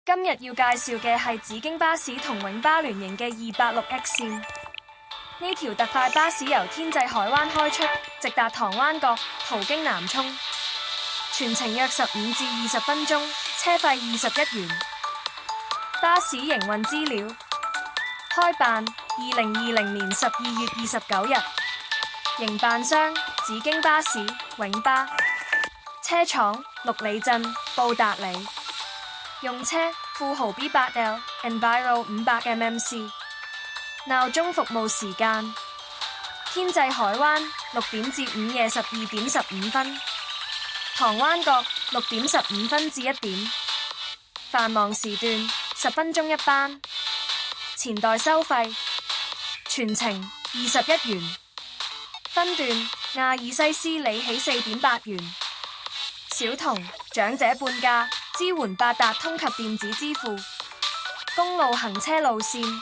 今日要介紹嘅係紫荊巴士同永巴聯營嘅286X線。呢條特快巴士由天際海灣開出，直達唐灣角，途經南涌，全程約15至20分鐘，車費21元。巴士營運資料：開辦2020年12月29日，營辦商紫荊巴士、永巴，車廠綠里鎮、布達里。用車富豪 B8L Enviro 500mmc。鬧鐘服務時間：天際海灣6點至午夜12點15分，唐灣角6點15分至1點。繁忙時段10分鐘一班。錢袋收費：全程21元，分段亞爾西斯里起4.8元，小童長者半價，支援八達通及電子支付。公路行車路線：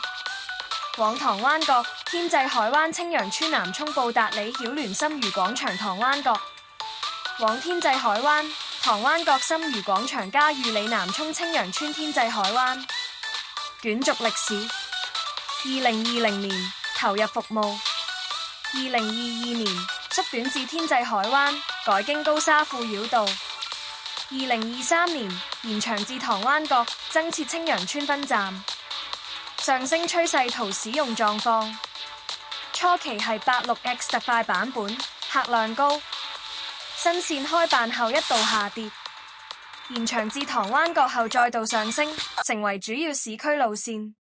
往唐灣角、天際海灣、青陽村、南涌、布達里、曉聯、森如廣場、唐灣角；往天際海灣、唐灣角、森如廣場、嘉裕里、南涌、青陽村、天際海灣。卷軸歷史：2020年投入服務，2022年縮短至天際海灣，改經高沙富繞道。2023年延長至唐灣角，增設青陽村分站。上升趨勢圖使用狀況：初期係86X 特快版本，客量高。新線開辦後一度下跌，延長至唐灣角後再度上升，成為主要市區路線。